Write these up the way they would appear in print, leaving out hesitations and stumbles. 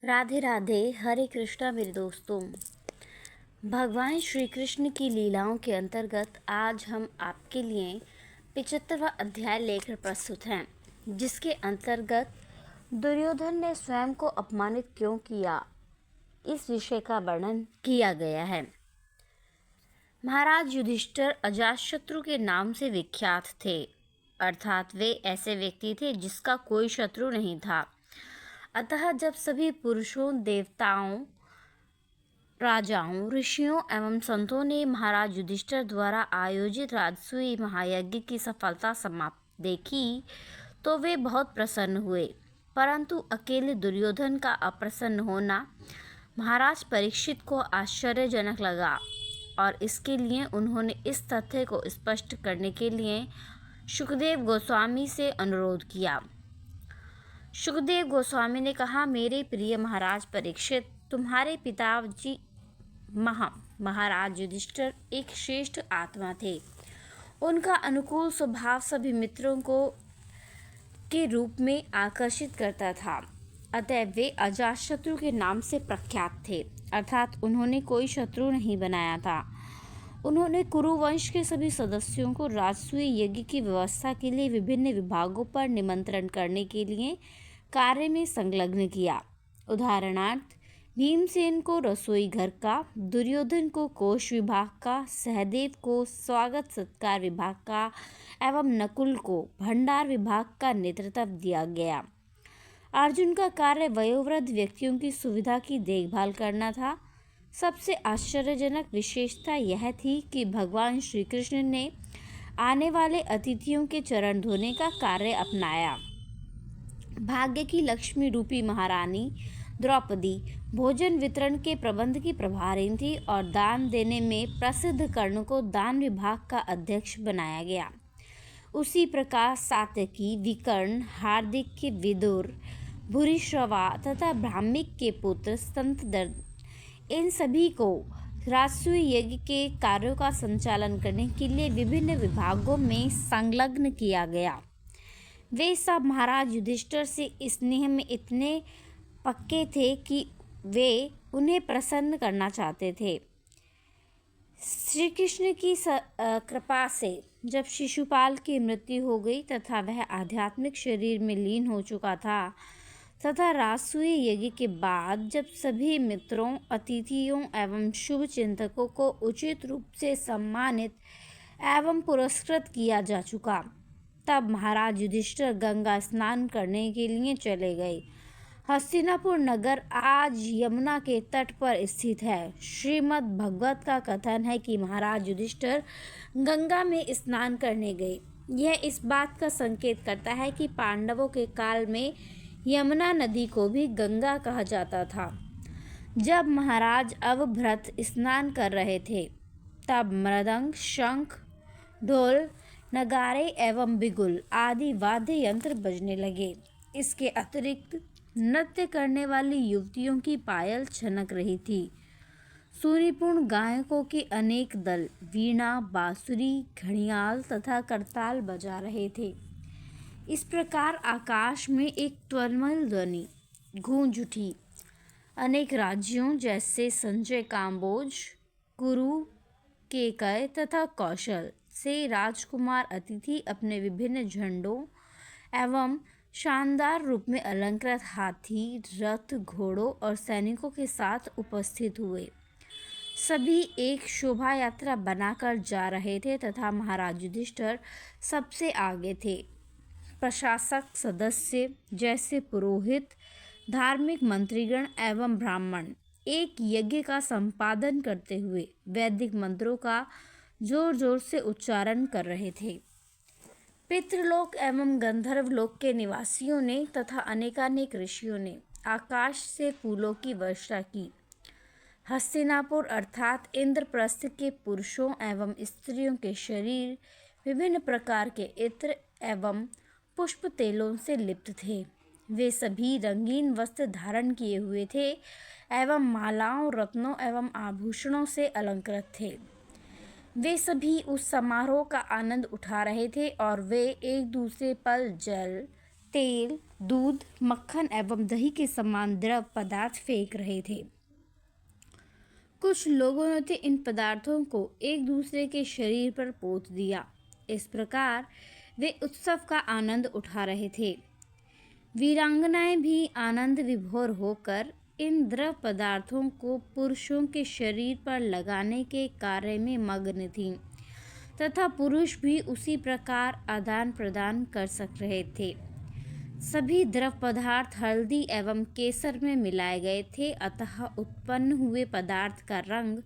राधे राधे। हरे कृष्णा मेरे दोस्तों। भगवान श्री कृष्ण की लीलाओं के अंतर्गत आज हम आपके लिए 75वां अध्याय लेकर प्रस्तुत हैं, जिसके अंतर्गत दुर्योधन ने स्वयं को अपमानित क्यों किया, इस विषय का वर्णन किया गया है। महाराज युधिष्ठिर अजातशत्रु के नाम से विख्यात थे, अर्थात वे ऐसे व्यक्ति थे जिसका कोई शत्रु नहीं था। अतः जब सभी पुरुषों, देवताओं, राजाओं, ऋषियों एवं संतों ने महाराज युधिष्ठिर द्वारा आयोजित राजसूय महायज्ञ की सफलता समाप्त देखी तो वे बहुत प्रसन्न हुए, परंतु अकेले दुर्योधन का अप्रसन्न होना महाराज परीक्षित को आश्चर्यजनक लगा और इसके लिए उन्होंने इस तथ्य को स्पष्ट करने के लिए शुकदेव गोस्वामी से अनुरोध किया। शुकदेव गोस्वामी ने कहा, मेरे प्रिय महाराज परीक्षित, तुम्हारे पिताजी महाराज युधिष्ठिर एक श्रेष्ठ आत्मा थे। उनका अनुकूल स्वभाव सभी मित्रों को के रूप में आकर्षित करता था। अतः वे अजातशत्रु के नाम से प्रख्यात थे, अर्थात उन्होंने कोई शत्रु नहीं बनाया था। उन्होंने कुरुवंश के सभी सदस्यों को राजसूय यज्ञ की व्यवस्था के लिए विभिन्न विभागों पर निमंत्रण करने के लिए कार्य में संलग्न किया। उदाहरणार्थ, भीमसेन को रसोई घर का, दुर्योधन को कोष विभाग का, सहदेव को स्वागत सत्कार विभाग का एवं नकुल को भंडार विभाग का नेतृत्व दिया गया। अर्जुन का कार्य वयोवृद्ध व्यक्तियों की सुविधा की देखभाल करना था। सबसे आश्चर्यजनक विशेषता यह थी कि भगवान श्री कृष्ण ने आने वाले अतिथियों के चरण धोने का कार्य अपनाया। भाग्य की लक्ष्मी रूपी महारानी द्रौपदी भोजन वितरण के प्रबंध की प्रभारी थी और दान देने में प्रसिद्ध कर्ण को दान विभाग का अध्यक्ष बनाया गया। उसी प्रकार सात्यकी, विकर्ण, हार्दिक के विदुर, भूरिश्रवा तथा ब्राह्मिक के पुत्र संतदर्द, इन सभी को राजसूय यज्ञ के कार्यों का संचालन करने के लिए विभिन्न विभागों में संलग्न किया गया। वे सब महाराज युधिष्ठिर से स्नेह में इतने पक्के थे कि वे उन्हें प्रसन्न करना चाहते थे। श्री कृष्ण की कृपा से जब शिशुपाल की मृत्यु हो गई तथा वह आध्यात्मिक शरीर में लीन हो चुका था, तथा राजसूय यज्ञ के बाद जब सभी मित्रों, अतिथियों एवं शुभ चिंतकों को उचित रूप से सम्मानित एवं पुरस्कृत किया जा चुका, तब महाराज युधिष्ठिर गंगा स्नान करने के लिए चले गए। हस्तिनापुर नगर आज यमुना के तट पर स्थित है। श्रीमद् भगवत का कथन है कि महाराज युधिष्ठिर गंगा में स्नान करने गए। यह इस बात का संकेत करता है कि पांडवों के काल में यमुना नदी को भी गंगा कहा जाता था। जब महाराज अवभृत स्नान कर रहे थे, तब मृदंग, शंख, ढोल, नगारे एवं बिगुल आदि वाद्य यंत्र बजने लगे। इसके अतिरिक्त नृत्य करने वाली युवतियों की पायल छनक रही थी। सुनिपुण गायकों के अनेक दल वीणा, बांसुरी, घड़ियाल तथा करताल बजा रहे थे। इस प्रकार आकाश में एक त्वरित ध्वनि गूंज उठी। अनेक राज्यों जैसे संजय, काम्बोज, कुरु, केकय तथा कौशल से राजकुमार अतिथि अपने विभिन्न झंडों एवं शानदार रूप में अलंकृत हाथी, रथ, घोड़ों और सैनिकों के साथ उपस्थित हुए। सभी एक शोभा यात्रा बनाकर जा रहे थे तथा महाराज युधिष्ठिर सबसे आगे थे। प्रशासक सदस्य जैसे पुरोहित, धार्मिक मंत्रीगण एवं ब्राह्मण एक यज्ञ का संपादन करते हुए वैदिक मंत्रों का जोर जोर से उच्चारण कर रहे थे। पितृलोक एवं गंधर्व लोक के निवासियों ने तथा अनेकानेक ऋषियों ने आकाश से फूलों की वर्षा की। हस्तिनापुर अर्थात इंद्रप्रस्थ के पुरुषों एवं स्त्रियों के शरीर विभिन्न प्रकार के इत्र एवं पुष्प तेलों से लिप्त थे। वे सभी रंगीन वस्त्र धारण किए हुए थे एवं मालाओं, रत्नों एवं आभूषणों से अलंकृत थे। वे सभी उस समारोह का आनंद उठा रहे थे और वे एक दूसरे पर जल, तेल, दूध, मक्खन एवं दही के समान द्रव पदार्थ फेंक रहे थे। कुछ लोगों ने इन पदार्थों को एक दूसरे के शरीर पर पोत दिया। इस प्रकार वे उत्सव का आनंद उठा रहे थे। वीरांगनाएं भी आनंद विभोर होकर इन द्रव पदार्थों को पुरुषों के शरीर पर लगाने के कार्य में मग्न थीं तथा पुरुष भी उसी प्रकार आदान प्रदान कर सक रहे थे। सभी द्रव पदार्थ हल्दी एवं केसर में मिलाए गए थे, अतः उत्पन्न हुए पदार्थ का रंग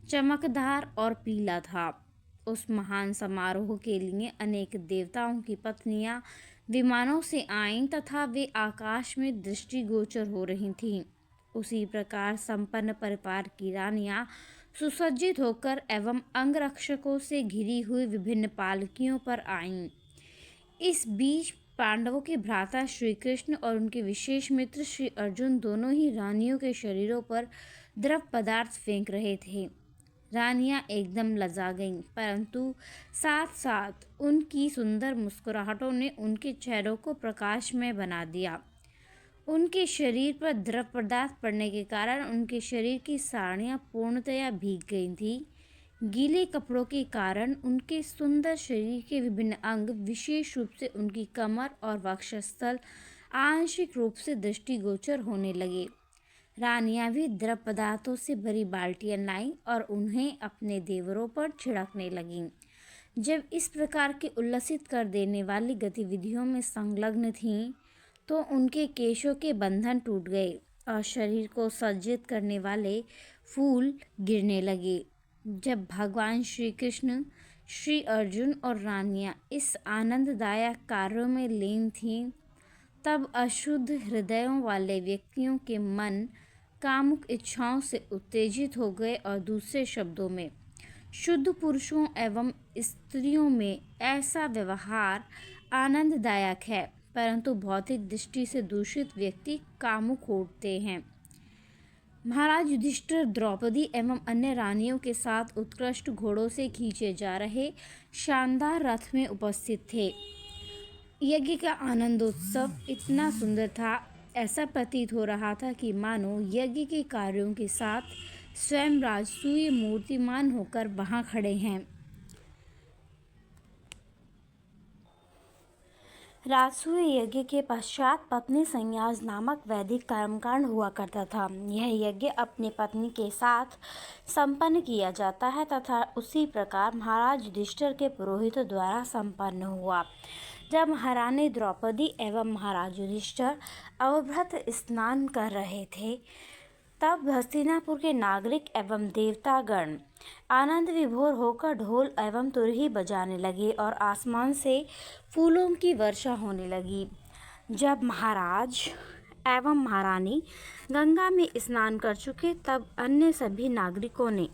चमकदार और पीला था। उस महान समारोह के लिए अनेक देवताओं की पत्नियां विमानों से आईं तथा वे आकाश में दृष्टिगोचर हो रही थीं। उसी प्रकार संपन्न परिवार की रानियां सुसज्जित होकर एवं अंगरक्षकों से घिरी हुई विभिन्न पालकियों पर आईं। इस बीच पांडवों के भ्राता श्री कृष्ण और उनके विशेष मित्र श्री अर्जुन दोनों ही रानियों के शरीरों पर द्रव पदार्थ फेंक रहे थे। रानियां एकदम लजा गईं, परंतु साथ साथ उनकी सुंदर मुस्कुराहटों ने उनके चेहरों को प्रकाशमय बना दिया। उनके शरीर पर द्रव पदार्थ पड़ने के कारण उनके शरीर की साड़ियाँ पूर्णतया भीग गई थीं। गीले कपड़ों के कारण उनके सुंदर शरीर के विभिन्न अंग, विशेष रूप से उनकी कमर और वक्षस्थल, आंशिक रूप से दृष्टिगोचर होने लगे। रानियां भी द्रव पदार्थों से भरी बाल्टियां लाईं और उन्हें अपने देवरों पर छिड़कने लगीं। जब इस प्रकार के उल्लसित कर देने वाली गतिविधियों में संलग्न थीं, तो उनके केशों के बंधन टूट गए और शरीर को सज्जित करने वाले फूल गिरने लगे। जब भगवान श्री कृष्ण, श्री अर्जुन और रानियां इस आनंददायक कार्यों में लीन थीं, तब अशुद्ध हृदयों वाले व्यक्तियों के मन कामुक इच्छाओं से उत्तेजित हो गए और दूसरे शब्दों में शुद्ध पुरुषों एवं स्त्रियों में ऐसा व्यवहार आनंददायक है, परंतु भौतिक दृष्टि से दूषित व्यक्ति कामुक होते हैं। महाराज युधिष्ठिर द्रौपदी एवं अन्य रानियों के साथ उत्कृष्ट घोड़ों से खींचे जा रहे शानदार रथ में उपस्थित थे। यज्ञ का आनंदोत्सव इतना सुंदर था, ऐसा प्रतीत हो रहा था कि मानो यज्ञ के कार्यों के साथ स्वयं राजसूय मूर्तिमान होकर वहां खड़े हैं। राजसूय यज्ञ के पश्चात पत्नी संन्यास नामक वैदिक कर्मकांड हुआ करता था। यह यज्ञ अपनी पत्नी के साथ संपन्न किया जाता है तथा उसी प्रकार महाराज युधिष्ठिर के पुरोहितों द्वारा संपन्न हुआ। जब महारानी द्रौपदी एवं महाराज युधिष्ठिर अवभृत स्नान कर रहे थे, तब हस्तिनापुर के नागरिक एवं देवतागण आनंद विभोर होकर ढोल एवं तुरही बजाने लगे और आसमान से फूलों की वर्षा होने लगी। जब महाराज एवं महारानी गंगा में स्नान कर चुके, तब अन्य सभी नागरिकों ने,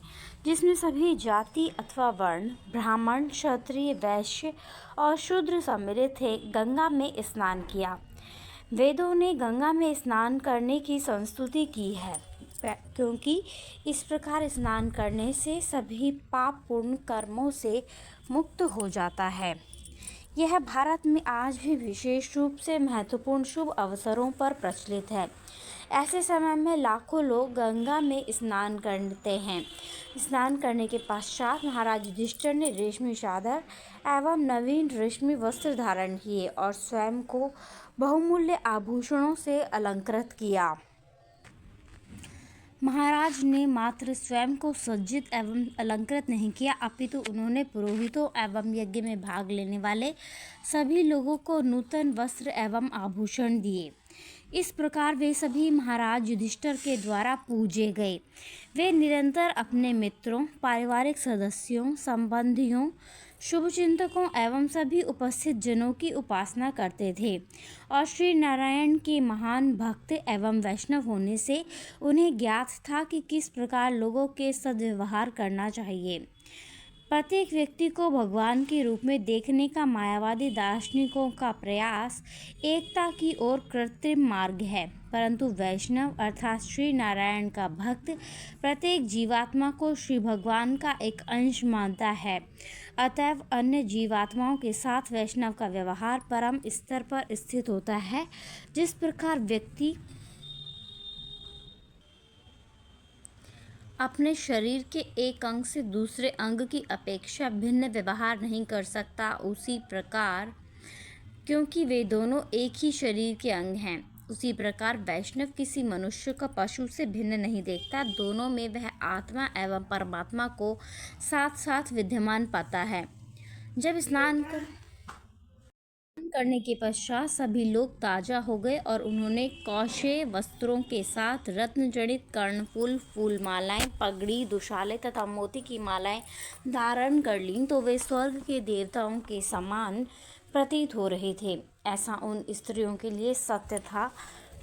जिसमें सभी जाति अथवा वर्ण, ब्राह्मण, क्षत्रिय, वैश्य और शूद्र सम्मिलित थे, गंगा में स्नान किया। वेदों ने गंगा में स्नान करने की संस्तुति की है, क्योंकि इस प्रकार स्नान करने से सभी पाप पूर्ण कर्मों से मुक्त हो जाता है। यह भारत में आज भी विशेष रूप से महत्वपूर्ण शुभ अवसरों पर प्रचलित है। ऐसे समय में लाखों लोग गंगा में स्नान करते हैं। स्नान करने के पश्चात महाराज युधिष्ठिर ने रेशमी चादर एवं नवीन रेशमी वस्त्र धारण किए और स्वयं को बहुमूल्य आभूषणों से अलंकृत किया। महाराज ने मात्र स्वयं को सज्जित एवं अलंकृत नहीं किया, अपितु उन्होंने पुरोहितों एवं यज्ञ में भाग लेने वाले सभी लोगों को नूतन वस्त्र एवं आभूषण दिए। इस प्रकार वे सभी महाराज युधिष्ठिर के द्वारा पूजे गए। वे निरंतर अपने मित्रों, पारिवारिक सदस्यों, संबंधियों, शुभचिंतकों एवं सभी उपस्थित जनों की उपासना करते थे और श्री नारायण के महान भक्त एवं वैष्णव होने से उन्हें ज्ञात था कि किस प्रकार लोगों के सद्व्यवहार करना चाहिए। प्रत्येक व्यक्ति को भगवान के रूप में देखने का मायावादी दार्शनिकों का प्रयास एकता की ओर कृत्रिम मार्ग है। परंतु वैष्णव अर्थात श्री नारायण का भक्त प्रत्येक जीवात्मा को श्री भगवान का एक अंश मानता है। अतएव अन्य जीवात्माओं के साथ वैष्णव का व्यवहार परम स्तर पर स्थित होता है। जिस प्रकार व्यक्ति अपने शरीर के एक अंग से दूसरे अंग की अपेक्षा भिन्न व्यवहार नहीं कर सकता, उसी प्रकार क्योंकि वे दोनों एक ही शरीर के अंग हैं, उसी प्रकार वैष्णव किसी मनुष्य को पशु से भिन्न नहीं देखता। दोनों में वह आत्मा एवं परमात्मा को साथ साथ विद्यमान पाता है। जब स्नान करने के पश्चात सभी लोग ताजा हो गए और उन्होंने कौशे वस्त्रों के साथ रत्न जड़ित कर्णफूल, फूल मालाएं, पगड़ी, दुशाले तथा मोती की मालाएं धारण कर लीं तो वे स्वर्ग के देवताओं के समान प्रतीत हो रहे थे। ऐसा उन स्त्रियों के लिए सत्य था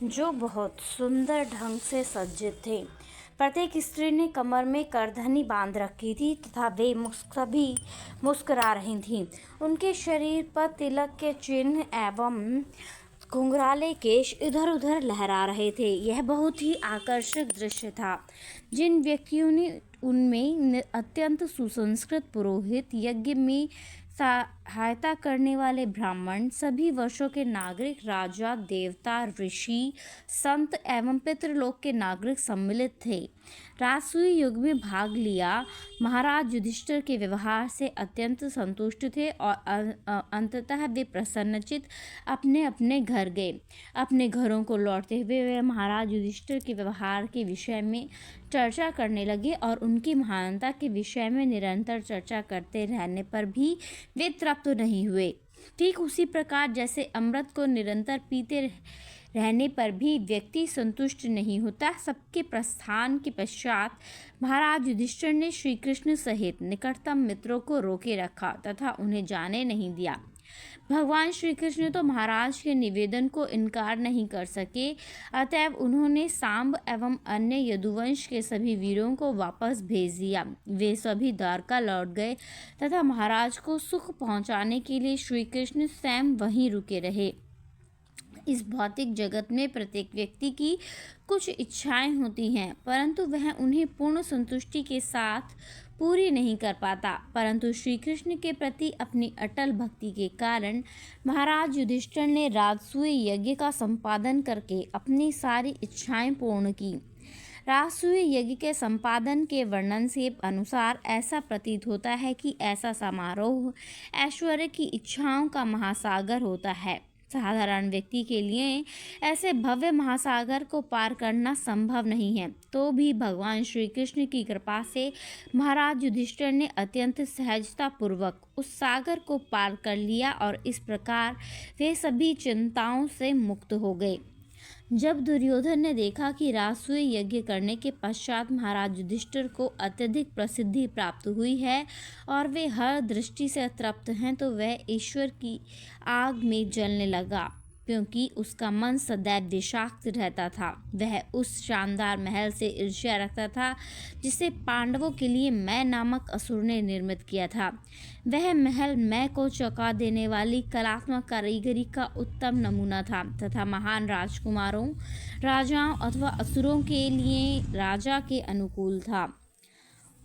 जो बहुत सुंदर ढंग से सज्जित थे। प्रत्येक स्त्री ने कमर में करधनी बांध रखी थी तथा वे सभी मुस्कुरा रही थीं। उनके शरीर पर तिलक के चिन्ह एवं घुंघराले केश इधर उधर लहरा रहे थे। यह बहुत ही आकर्षक दृश्य था। जिन व्यक्तियों ने उनमें अत्यंत सुसंस्कृत पुरोहित, यज्ञ में सहायता करने वाले ब्राह्मण, सभी वर्षों के नागरिक, राजा, देवता, ऋषि, संत एवं पितृलोक के नागरिक सम्मिलित थे। राजसूय युग में भाग लिया महाराज युधिष्ठिर के व्यवहार से अत्यंत संतुष्ट थे और अंततः वे प्रसन्नचित अपने अपने घर गए। अपने घरों को लौटते हुए वे महाराज युधिष्ठिर के व्यवहार के विषय में चर्चा करने लगे और उनकी महानता के विषय में निरंतर चर्चा करते रहने पर भी वे तृप्त नहीं हुए। ठीक उसी प्रकार जैसे अमृत को निरंतर पीते रहने पर भी व्यक्ति संतुष्ट नहीं होता, सबके प्रस्थान के पश्चात महाराज युधिष्ठिर ने श्री कृष्ण सहित निकटतम मित्रों को रोके रखा तथा उन्हें जाने नहीं दिया। भगवान श्री कृष्ण तो महाराज के निवेदन को इनकार नहीं कर सके, अतएव उन्होंने सांब एवं अन्य यदुवंश के सभी वीरों को वापस भेज दिया। वे सभी द्वारका लौट गए तथा महाराज को सुख पहुंचाने के लिए श्री कृष्ण स्वयं वहीं रुके रहे। इस भौतिक जगत में प्रत्येक व्यक्ति की कुछ इच्छाएं होती हैं, परंतु वह उन्हें पूर्ण संतुष्टि के साथ पूरी नहीं कर पाता। परंतु श्री कृष्ण के प्रति अपनी अटल भक्ति के कारण महाराज युधिष्ठिर ने राजसूय यज्ञ का संपादन करके अपनी सारी इच्छाएं पूर्ण की। राजसूय यज्ञ के संपादन के वर्णन से अनुसार ऐसा प्रतीत होता है कि ऐसा समारोह ऐश्वर्य की इच्छाओं का महासागर होता है। साधारण व्यक्ति के लिए ऐसे भव्य महासागर को पार करना संभव नहीं है, तो भी भगवान श्री कृष्ण की कृपा से महाराज युधिष्ठिर ने अत्यंत सहजता पूर्वक उस सागर को पार कर लिया और इस प्रकार वे सभी चिंताओं से मुक्त हो गए। जब दुर्योधन ने देखा कि राजसूय यज्ञ करने के पश्चात महाराज युधिष्ठिर को अत्यधिक प्रसिद्धि प्राप्त हुई है और वे हर दृष्टि से तृप्त हैं, तो वह ईश्वर की आग में जलने लगा, क्योंकि उसका मन सदैव विषाक्त रहता था। वह उस शानदार महल से ईर्ष्या रखता था जिसे पांडवों के लिए मैं नामक असुर ने निर्मित किया था। वह महल मैं को चौंका देने वाली कलात्मक कारीगरी का उत्तम नमूना था तथा महान राजकुमारों, राजाओं अथवा असुरों के लिए राजा के अनुकूल था।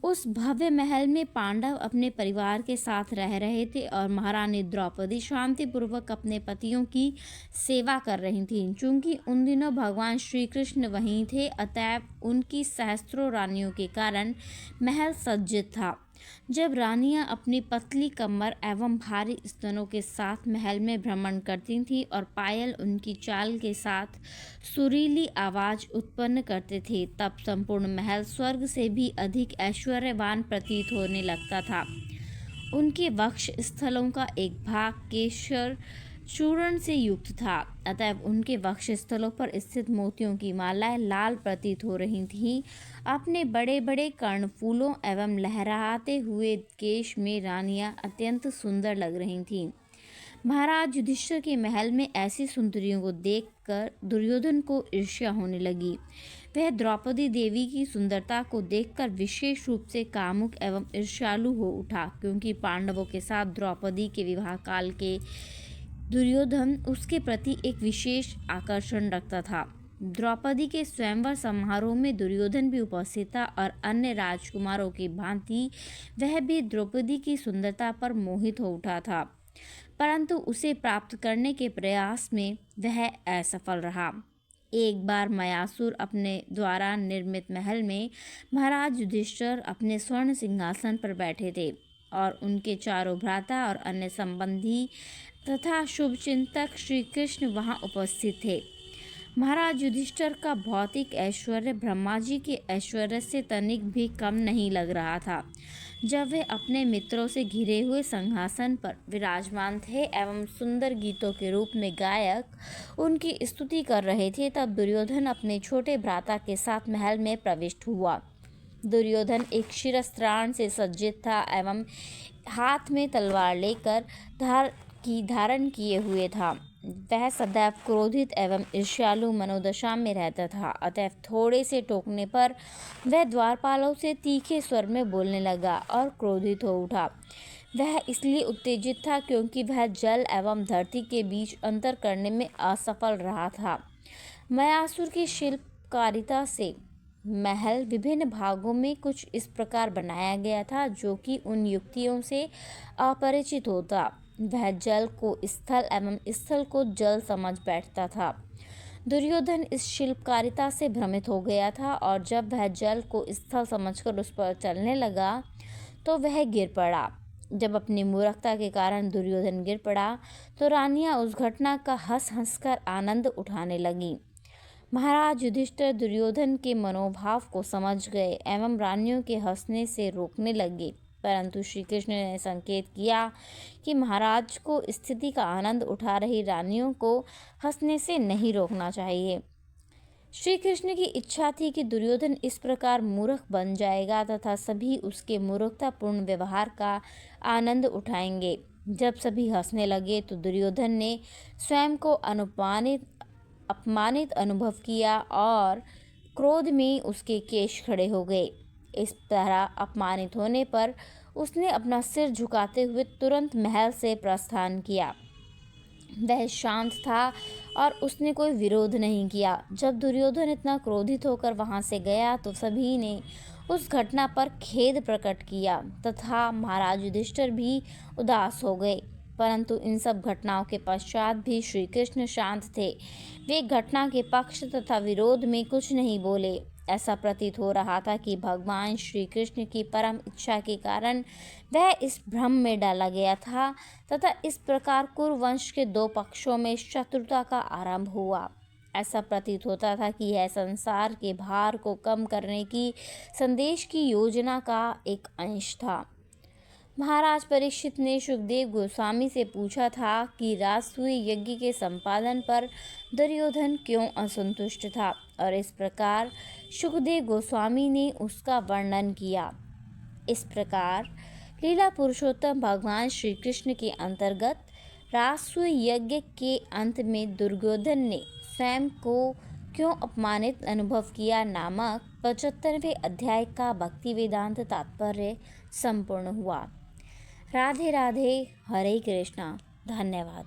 उस भव्य महल में पांडव अपने परिवार के साथ रह रहे थे और महारानी द्रौपदी शांतिपूर्वक अपने पतियों की सेवा कर रही थीं। चूंकि उन दिनों भगवान श्री कृष्ण वहीं थे, अतएव उनकी सहस्त्रों रानियों के कारण महल सज्जित था। जब रानियां अपनी पतली कमर एवं भारी स्तनों के साथ महल में भ्रमण करती थीं और पायल उनकी चाल के साथ सुरीली आवाज उत्पन्न करते थे, तब संपूर्ण महल स्वर्ग से भी अधिक ऐश्वर्यवान प्रतीत होने लगता था। उनके वक्ष स्थलों का एक भाग केशर चूर्ण से युक्त था, अतएव उनके वक्ष स्थलों पर स्थित मोतियों की मालाएं लाल प्रतीत हो रही थीं। अपने बड़े बड़े कर्णफूलों एवं लहराते हुए केश में रानियां अत्यंत सुंदर लग रही थीं। महाराज युधिष्ठिर के महल में ऐसी सुंदरियों को देखकर दुर्योधन को ईर्ष्या होने लगी। वह द्रौपदी देवी की सुंदरता को देखकर विशेष रूप से कामुक एवं ईर्ष्यालु हो उठा, क्योंकि पांडवों के साथ द्रौपदी के विवाह काल के दुर्योधन उसके प्रति एक विशेष आकर्षण रखता था। द्रौपदी के स्वयंवर समारोह में दुर्योधन भी उपस्थित था और अन्य राजकुमारों की भांति वह भी द्रौपदी की सुंदरता पर मोहित हो उठा था, परंतु उसे प्राप्त करने के प्रयास में वह असफल रहा। एक बार मयासुर अपने द्वारा निर्मित महल में महाराज युधिष्ठिर अपने स्वर्ण सिंहासन पर बैठे थे और उनके चारों भ्राता और अन्य संबंधी तथा शुभचिंतक श्री कृष्ण वहाँ उपस्थित थे। महाराज युधिष्ठिर का भौतिक ऐश्वर्य ब्रह्मा जी के ऐश्वर्य से तनिक भी कम नहीं लग रहा था। जब वे अपने मित्रों से घिरे हुए सिंहासन पर विराजमान थे एवं सुंदर गीतों के रूप में गायक उनकी स्तुति कर रहे थे, तब दुर्योधन अपने छोटे भ्राता के साथ महल में प्रविष्ट हुआ। दुर्योधन एक शिरस्त्राण से सज्जित था एवं हाथ में तलवार लेकर धारण किए हुए था। वह सदैव क्रोधित एवं ईर्ष्यालु मनोदशा में रहता था, अतएव थोड़े से टोकने पर वह द्वारपालों से तीखे स्वर में बोलने लगा और क्रोधित हो उठा। वह इसलिए उत्तेजित था क्योंकि वह जल एवं धरती के बीच अंतर करने में असफल रहा था। मयासुर की शिल्पकारिता से महल विभिन्न भागों में कुछ इस प्रकार बनाया गया था जो कि उन युक्तियों से अपरिचित होता। वह जल को स्थल एवं स्थल को जल समझ बैठता था। दुर्योधन इस शिल्पकारिता से भ्रमित हो गया था और जब वह जल को स्थल समझकर उस पर चलने लगा तो वह गिर पड़ा। जब अपनी मूर्खता के कारण दुर्योधन गिर पड़ा तो रानियां उस घटना का हंस हंसकर आनंद उठाने लगीं। महाराज युधिष्ठिर दुर्योधन के मनोभाव को समझ गए एवं रानियों के हंसने से रोकने लगे, परंतु श्री कृष्ण ने संकेत किया कि महाराज को स्थिति का आनंद उठा रही रानियों को हंसने से नहीं रोकना चाहिए। श्री कृष्ण की इच्छा थी कि दुर्योधन इस प्रकार मूर्ख बन जाएगा तथा सभी उसके मूर्खतापूर्ण व्यवहार का आनंद उठाएंगे। जब सभी हंसने लगे तो दुर्योधन ने स्वयं को अपमानित अनुभव किया और क्रोध में उसके केश खड़े हो गए। इस तरह अपमानित होने पर उसने अपना सिर झुकाते हुए तुरंत महल से प्रस्थान किया। वह शांत था और उसने कोई विरोध नहीं किया। जब दुर्योधन इतना क्रोधित होकर वहां से गया तो सभी ने उस घटना पर खेद प्रकट किया तथा महाराज युधिष्ठिर भी उदास हो गए, परंतु इन सब घटनाओं के पश्चात भी श्री कृष्ण शांत थे। वे घटना के पक्ष तथा विरोध में कुछ नहीं बोले। ऐसा प्रतीत हो रहा था कि भगवान श्री कृष्ण की परम इच्छा के कारण वह इस भ्रम में डाला गया था तथा इस प्रकार कुरुवंश के दो पक्षों में शत्रुता का आरंभ हुआ। ऐसा प्रतीत होता था कि यह संसार के भार को कम करने की संदेश की योजना का एक अंश था। महाराज परीक्षित ने सुखदेव गोस्वामी से पूछा था कि राजसूय यज्ञ के संपादन पर दुर्योधन क्यों असंतुष्ट था और इस प्रकार सुखदेव गोस्वामी ने उसका वर्णन किया। इस प्रकार लीला पुरुषोत्तम भगवान श्री कृष्ण के अंतर्गत राजसूय यज्ञ के अंत में दुर्योधन ने स्वयं को क्यों अपमानित अनुभव किया नामक 75वें अध्याय का भक्ति वेदांत तात्पर्य संपूर्ण हुआ। राधे राधे, हरे कृष्णा। धन्यवाद।